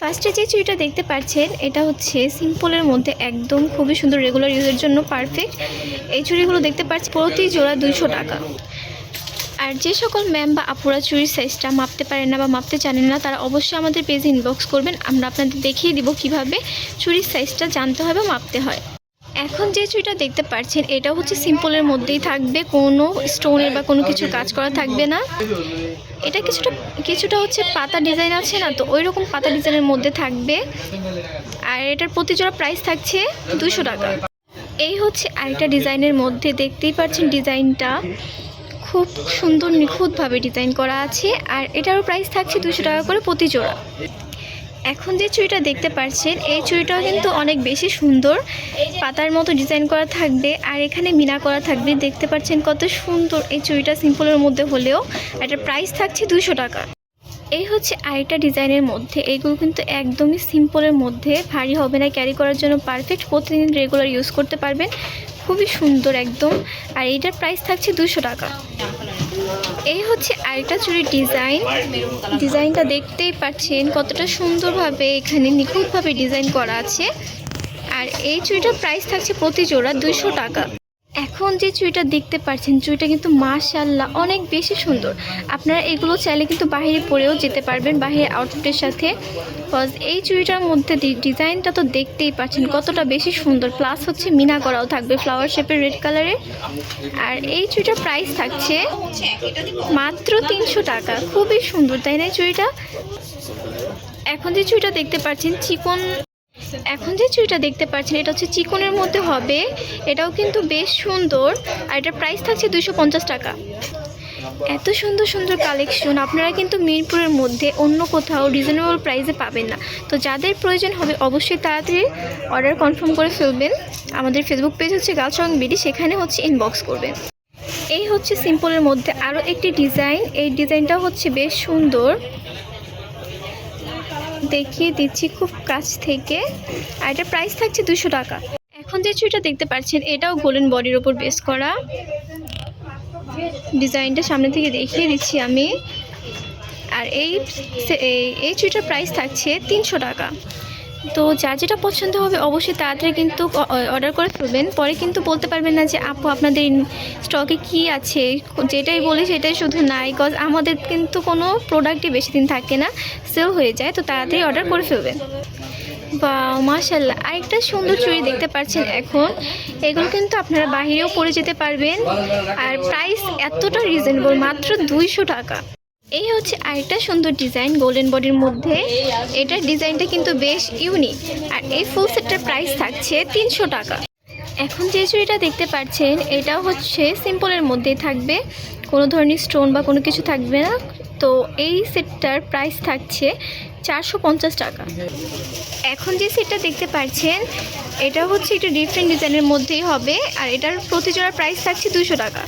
ফার্স্টে যে চুড়িটা দেখতে পাচ্ছেন এটা হচ্ছে সিম্পলের মধ্যে একদম খুবই সুন্দর, রেগুলার ইউজের জন্য পারফেক্ট। এই চুড়িগুলো দেখতে পাচ্ছি প্রতি জোড়া 200 টাকা। আর যে সকল ম্যাম বা আপুরা চুড়ির সাইজটা মাপতে পারেন না বা মাপতে জানেন না, তারা অবশ্যই আমাদের পেজে ইনবক্স করবেন। আমরা আপনাদের দেখিয়ে দিব কিভাবে চুড়ির সাইজটা জানতে হয় বা মাপতে হয়। এখন যে চুড়িটা দেখতে পাচ্ছেন এটা হচ্ছে সিম্পলের মধ্যেই থাকবে, কোনো স্টোনের বা কোনো কিছু কাজ করা থাকবে না। এটা কিছুটা হচ্ছে পাতা ডিজাইন আছে না, তো ওই রকম পাতা ডিজাইনের মধ্যে থাকবে। আর এটার প্রতি জোড়া প্রাইস থাকছে 200 টাকা। এই হচ্ছে আরেকটা ডিজাইনের মধ্যে, দেখতেই পাচ্ছেন ডিজাইনটা খুব সুন্দর নিখুঁতভাবে ডিজাইন করা আছে। আর এটারও প্রাইস থাকছে 200 টাকা করে প্রতি জোড়া। এখন যে চুড়িটা দেখতে পাচ্ছেন এই চুড়িটাও কিন্তু অনেক বেশি সুন্দর, পাতার মতো ডিজাইন করা থাকবে আর এখানে মিনা করা থাকবে। দেখতে পাচ্ছেন কত সুন্দর এই চুড়িটা সিম্পলের মধ্যে হলেও এটার প্রাইস থাকছে 200 টাকা। এই হচ্ছে আরেকটা ডিজাইনের মধ্যে, এইগুলো কিন্তু একদমই সিম্পলের মধ্যে, ভারী হবে না, ক্যারি করার জন্য পারফেক্ট, প্রতিদিন রেগুলার ইউজ করতে পারবেন, খুবই সুন্দর একদম। আর এইটার প্রাইস থাকছে 200 টাকা। এই হচ্ছে আরেকটা চুড়ির ডিজাইনটা দেখতেই পাচ্ছেন কতটা সুন্দরভাবে এখানে নিখুঁতভাবে ডিজাইন করা আছে। আর এই চুড়িটার প্রাইস থাকছে প্রতি জোড়া 200 টাকা। এখন যে চুড়িটা দেখতে পাচ্ছেন চুড়িটা কিন্তু মাশাআল্লাহ অনেক বেশি সুন্দর। আপনারা এগুলো চাইলে কিন্তু বাইরে পরেও যেতে পারবেন, বাইরে আউটফিটের সাথে। কজ এই চুড়িটার মধ্যে ডিজাইনটা তো দেখতেই পাচ্ছেন কতটা বেশি সুন্দর, প্লাস হচ্ছে মিনা করাও থাকবে ফ্লাওয়ার শেপের রেড কালারের। আর এই চুড়িটার প্রাইস থাকছে মাত্র 300 টাকা। খুবই সুন্দর তাই না চুড়িটা? এখন যে চুড়িটা দেখতে পাচ্ছেন এটা হচ্ছে চিকনের মধ্যে হবে, এটাও কিন্তু বেশ সুন্দর। আর এটার প্রাইস থাকছে 250 টাকা। এত সুন্দর সুন্দর কালেকশন আপনারা কিন্তু মিরপুরের মধ্যে অন্য কোথাও রিজনেবল প্রাইসে পাবেন না। তো যাদের প্রয়োজন হবে অবশ্যই তাড়াতাড়ি অর্ডার কনফার্ম করে ফেলবেন। আমাদের ফেসবুক পেজ হচ্ছে গার্লস শপিং বিডি, সেখানে হচ্ছে ইনবক্স করবেন। এই হচ্ছে সিম্পলের মধ্যে আরও একটি ডিজাইন, এই ডিজাইনটাও হচ্ছে বেশ সুন্দর, দেখিয়ে দিচ্ছি খুব কাছ থেকে। আর এটার প্রাইস থাকছে 200 টাকা। এখন যে চুড়িটা দেখতে পাচ্ছেন এটাও গোল্ডেন বডির ওপর বেস করা, ডিজাইনটা সামনে থেকে দেখিয়ে দিচ্ছি আমি। আর এই চুড়িটার প্রাইস থাকছে 300 টাকা। তো যার যেটা পছন্দ হবে অবশ্যই তাড়াতাড়ি কিন্তু অর্ডার করে ফেলবেন, পরে কিন্তু বলতে পারবেন না যে আপু আপনাদের স্টকে কি আছে, যেটাই বলি সেটাই শুধু নাই। কজ আমাদের কিন্তু কোনো প্রোডাক্টই বেশি দিন থাকে না, সেল হয়ে যায়। তো তাড়াতাড়ি অর্ডার করে ফেলবেন। বা মাশাআল্লাহ আরেকটা সুন্দর চুড়ি দেখতে পাচ্ছেন। এখন এগুলো কিন্তু আপনারা বাহিরেও পরে যেতে পারবেন। আর প্রাইস এতটা রিজনেবল, মাত্র 200 টাকা। এই হচ্ছে আরেকটা সুন্দর ডিজাইন গোল্ডেন বডির মধ্যে, এটার ডিজাইনটা কিন্তু বেশ ইউনিক। আর এই ফুল সেটটার প্রাইস থাকছে 300 টাকা। এখন যে চুড়িটা দেখতে পাচ্ছেন এটাও হচ্ছে সিম্পলের মধ্যেই থাকবে, কোনো ধরনের স্টোন বা কোনো কিছু থাকবে না। তো এই সেটটার প্রাইস থাকছে 450 টাকা। এখন যে সেটটা দেখতে পাচ্ছেন এটা হচ্ছে একটু ডিফারেন্ট ডিজাইনের মধ্যেই হবে। আর এটার প্রতি জোড়ার প্রাইস থাকছে 200 টাকা।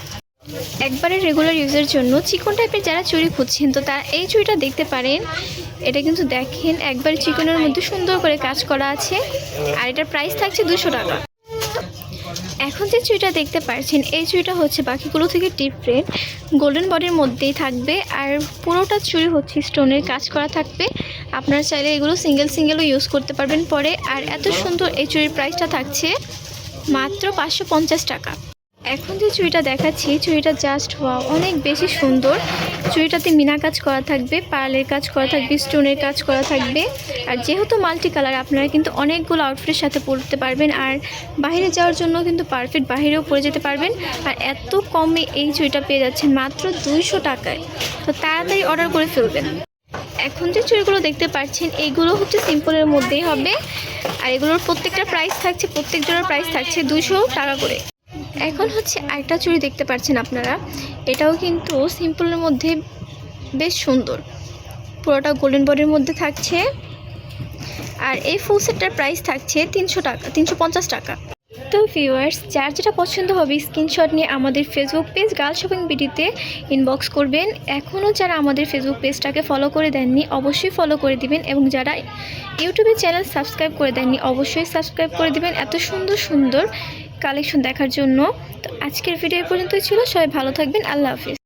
একবারে রেগুলার ইউজের জন্য চিকন টাইপের যারা চুড়ি খুঁজছেন তো তারা এই চুড়িটা দেখতে পারেন। এটা কিন্তু দেখেন একবারে চিকনের মধ্যে সুন্দর করে কাজ করা আছে। আর এটার প্রাইস থাকছে 200 টাকা। এখন যে চুড়িটা দেখতে পাচ্ছেন এই চুড়িটা হচ্ছে বাকিগুলো থেকে ডিফারেন্ট, গোল্ডেন বডির মধ্যেই থাকবে। আর পুরোটা চুড়ি হচ্ছে স্টোনের কাজ করা থাকবে। আপনারা চাইলে এগুলো সিঙ্গেলও ইউজ করতে পারবেন পরে। আর এত সুন্দর এই চুড়ির প্রাইসটা থাকছে মাত্র 550 টাকা। এখন যে চুড়িটা দেখাচ্ছি চুড়িটা জাস্ট ওয়াও, অনেক বেশি সুন্দর। চুড়িটাতে মিনা কাজ করা থাকবে, পার্লের কাজ করা থাকবে, স্টোনের কাজ করা থাকবে। আর যেহেতু মাল্টি কালার আপনারা কিন্তু অনেকগুলো আউটফিটের সাথে পরতে পারবেন। আর বাইরে যাওয়ার জন্য কিন্তু পারফেক্ট, বাইরেও পরে যেতে পারবেন। আর এত কমে এই চুড়িটা পেয়ে যাচ্ছেন মাত্র 200 টাকায়। তো তাড়াতাড়ি অর্ডার করে ফেলবেন। এখন যে চুড়িগুলো দেখতে পাচ্ছেন এইগুলো হচ্ছে সিম্পলের মধ্যেই হবে। আর এগুলোর প্রত্যেকটা প্রাইস থাকছে, প্রত্যেক জোড়ার প্রাইস থাকছে 200 টাকা করে। এখন হচ্ছে আরেকটা চুড়ি দেখতে পাচ্ছেন আপনারা, এটাও কিন্তু সিম্পলের মধ্যে বেশ সুন্দর, পুরোটা গোল্ডেন বডির মধ্যে থাকছে। আর এই ফুল সেটটার প্রাইস থাকছে 350 টাকা। তো ভিউয়ার্স যার যেটা পছন্দ হবে স্ক্রিনশট নিয়ে আমাদের ফেসবুক পেজ গার্লস শপিং বিডিতে ইনবক্স করবেন। এখনও যারা আমাদের ফেসবুক পেজটাকে ফলো করে দেননি অবশ্যই ফলো করে দিবেন, এবং যারা ইউটিউবে চ্যানেল সাবস্ক্রাইব করে দেননি অবশ্যই সাবস্ক্রাইব করে দিবেন এত সুন্দর সুন্দর কালেকশন দেখার জন্য। তো আজকের ভিডিও পর্যন্তই ছিল, সবাই ভালো থাকবেন, আল্লাহ হাফিজ।